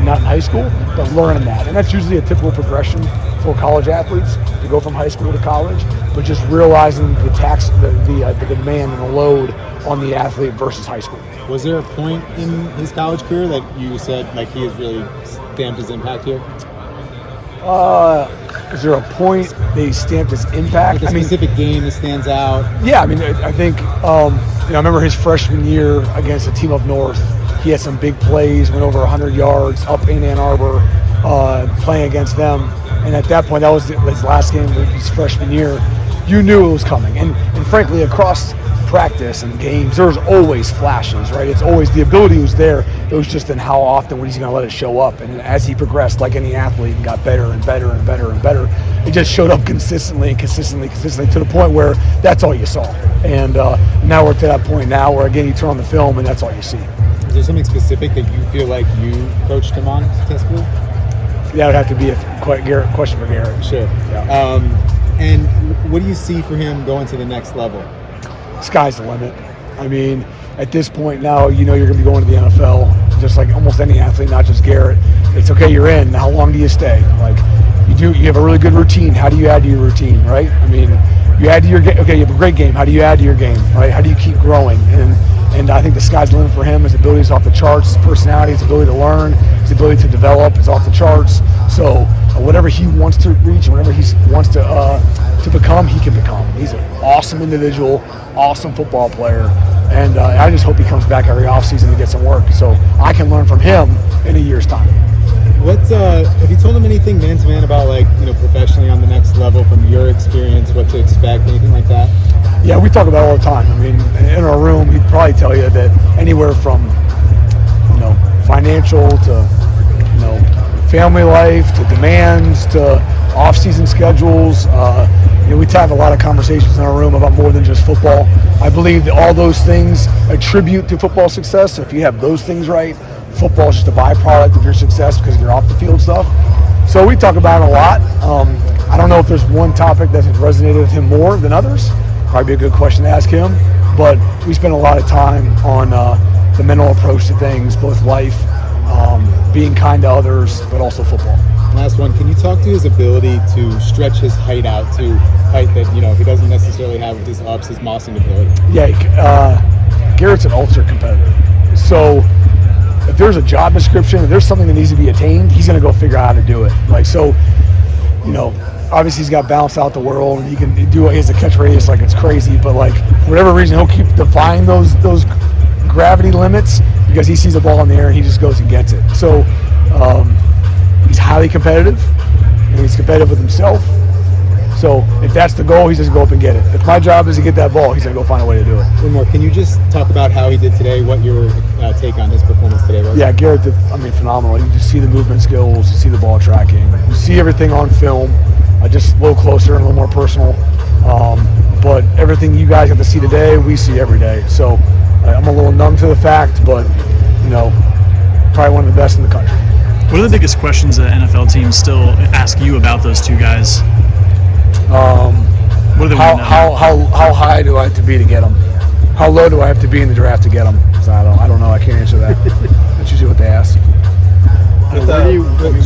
not in high school, but learning that. And that's usually a typical progression for college athletes to go from high school to college, but just realizing the demand and the load on the athlete versus high school. Was there a point in his college career that you said like he has really stamped his impact here? Is there a point they stamped his impact? Like a specific game that stands out? Yeah, I mean, I think, I remember his freshman year against a team up north. He had some big plays, went over 100 yards up in Ann Arbor, playing against them. And at that point, that was his last game of his freshman year. You knew it was coming. And frankly, across practice and games, there's always flashes, right? It's always the ability was there. It was just in how often was he going to let it show up. And as he progressed, like any athlete, and got better and better and better and better, it just showed up consistently to the point where that's all you saw. And now we're to that point now where, again, you turn on the film and that's all you see. Is there something specific that you feel like you coached him on successfully? That would have to be a question for Garrett. Sure. Yeah. And what do you see for him going to the next level? Sky's the limit. I mean, at this point now, you know you're going to be going to the NFL, just like almost any athlete, not just Garrett. It's okay, you're in. How long do you stay? Like, you have a really good routine. How do you add to your routine, right? I mean, you add to your game. Okay, you have a great game. How do you add to your game, right? How do you keep growing? And I think the sky's the limit for him. His ability is off the charts. His personality, his ability to learn, his ability to develop is off the charts. So whatever he wants to reach, whatever he wants to become, he can become. He's an awesome individual, awesome football player, and I just hope he comes back every offseason to get some work so I can learn from him in a year's time. Have you told him anything man to man about, like, you know, professionally on the next level from your experience, what to expect, anything like that? Yeah, we talk about it all the time. I mean, in our room, he'd probably tell you that anywhere from, financial to, family life to demands to off-season schedules. We have a lot of conversations in our room about more than just football. I believe that all those things attribute to football success. So if you have those things right, football is just a byproduct of your success because of your off-the-field stuff. So we talk about it a lot. I don't know if there's one topic that has resonated with him more than others. Probably be a good question to ask him. But we spend a lot of time on the mental approach to things, both life, being kind to others, but also football. Last one, can you talk to his ability to stretch his height out to height that, he doesn't necessarily have with his ups, his mossing ability? Yeah, Garrett's an ultra competitor. So if there's a job description, if there's something that needs to be attained, he's going to go figure out how to do it. Obviously he's got bounce out the world, and he can do, he has a catch radius like it's crazy, but for whatever reason, he'll keep defying those gravity limits because he sees a ball in the air and he just goes and gets it. So he's highly competitive, and he's competitive with himself. So if that's the goal, he's just going to go up and get it. If my job is to get that ball, he's going to go find a way to do it. One more. Can you just talk about how he did today, what your take on his performance today was? Yeah, Garrett did, phenomenal. You just see the movement skills, you see the ball tracking, you see everything on film, just a little closer and a little more personal. But everything you guys have to see today, we see every day. So I'm a little numb to the fact, but, probably one of the best in the country. What are the biggest questions that NFL teams still ask you about those two guys? What do they want to know? How high do I have to be to get them? How low do I have to be in the draft to get them? So I don't know. I can't answer that. That's usually what they ask.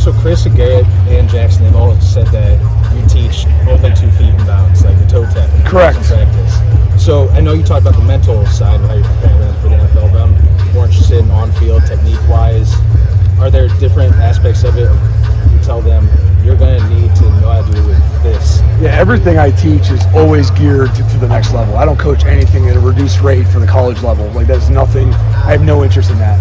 So Chris and Garrett and Jackson, they've all said that you teach only 2 feet in bounds, like the toe tap. Correct. In practice. So I know you talked about the mental side of how you're preparing them for the NFL, but I'm more interested in on-field, technique-wise. Are there different aspects of it? You tell them you're going to need to know how to do this. Yeah, everything I teach is always geared to the next level. I don't coach anything at a reduced rate for the college level. That's nothing. I have no interest in that.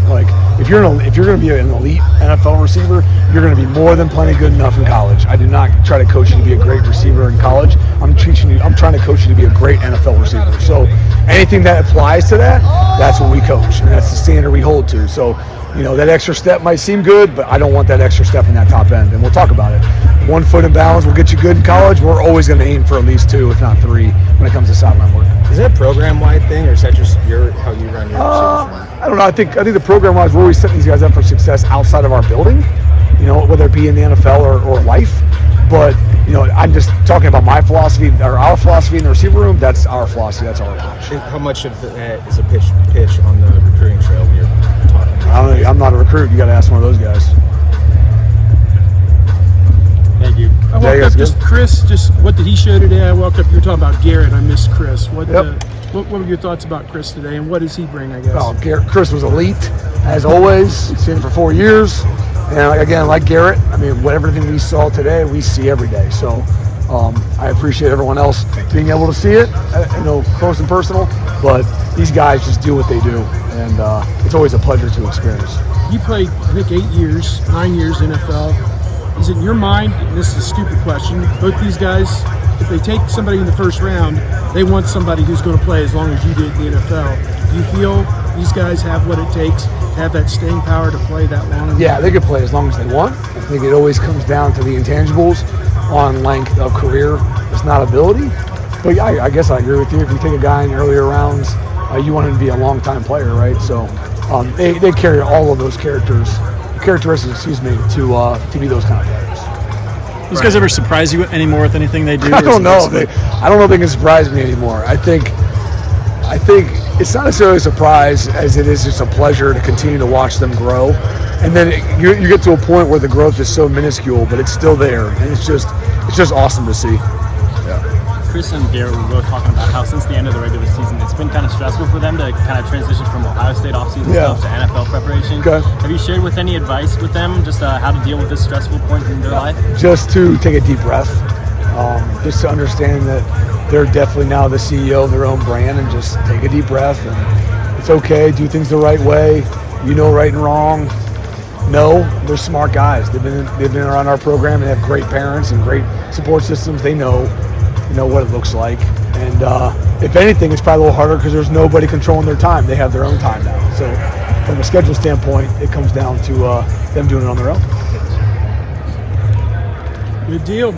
If you're going to be an elite NFL receiver, you're going to be more than plenty good enough in college. I do not try to coach you to be a great receiver in college. I'm trying to coach you to be a great NFL receiver. So anything that applies to that, that's what we coach, and that's the standard we hold to. So that extra step might seem good, but I don't want that extra step in that top end, and we'll talk about it. 1 foot in bounds will get you good in college. We're always going to aim for at least 2, if not 3, when it comes to sideline work. Is that a program-wide thing, or is that just how you run your receivers? I don't know. I think the program-wise, we're always setting these guys up for success outside of our building, whether it be in the NFL or life. But, I'm just talking about my philosophy, or our philosophy in the receiver room. That's our philosophy. That's our approach. How much of that is a pitch on the recruiting trail when you're talking? I'm not a recruit. You got to ask one of those guys. I Yeah, woke you guys up good? just Chris. Just what did he show today? I woke up. You were talking about Garrett. I missed Chris. What were your thoughts about Chris today, and what does he bring? I guess. Oh, Chris was elite, as always. Seen him for 4 years. And again, like Garrett, I mean, everything we saw today, we see every day. So I appreciate everyone else being able to see it, close and personal. But these guys just do what they do. And it's always a pleasure to experience. You played, I think, 9 years NFL. Is it in your mind, and this is a stupid question, both these guys, if they take somebody in the first round, they want somebody who's going to play as long as you did in the NFL. Do you feel these guys have what it takes to have that staying power to play that long? Yeah, they could play as long as they want. I think it always comes down to the intangibles on length of career. It's not ability. But yeah, I guess I agree with you. If you take a guy in earlier rounds, you want him to be a long-time player, right? So they carry all of those characteristics, to be those kind of players. Those guys ever surprise you anymore with anything they do? I don't know. I don't know if they can surprise me anymore. I think it's not necessarily a surprise as it is just a pleasure to continue to watch them grow. And then you get to a point where the growth is so minuscule, but it's still there, and it's just awesome to see. Yeah. Chris and Garrett were both talking about how since the end of the regular season, it's been kind of stressful for them to kind of transition from Ohio State offseason stuff to NFL preparation. Okay. Have you shared with any advice with them, just how to deal with this stressful point in their life? Just to take a deep breath, just to understand that they're definitely now the CEO of their own brand, and just take a deep breath. And it's okay, do things the right way. Right and wrong. No, they're smart guys. They've been around our program and have great parents and great support systems. They know what it looks like. And if anything, it's probably a little harder because there's nobody controlling their time. They have their own time now. So from a schedule standpoint, it comes down to them doing it on their own. Good deal.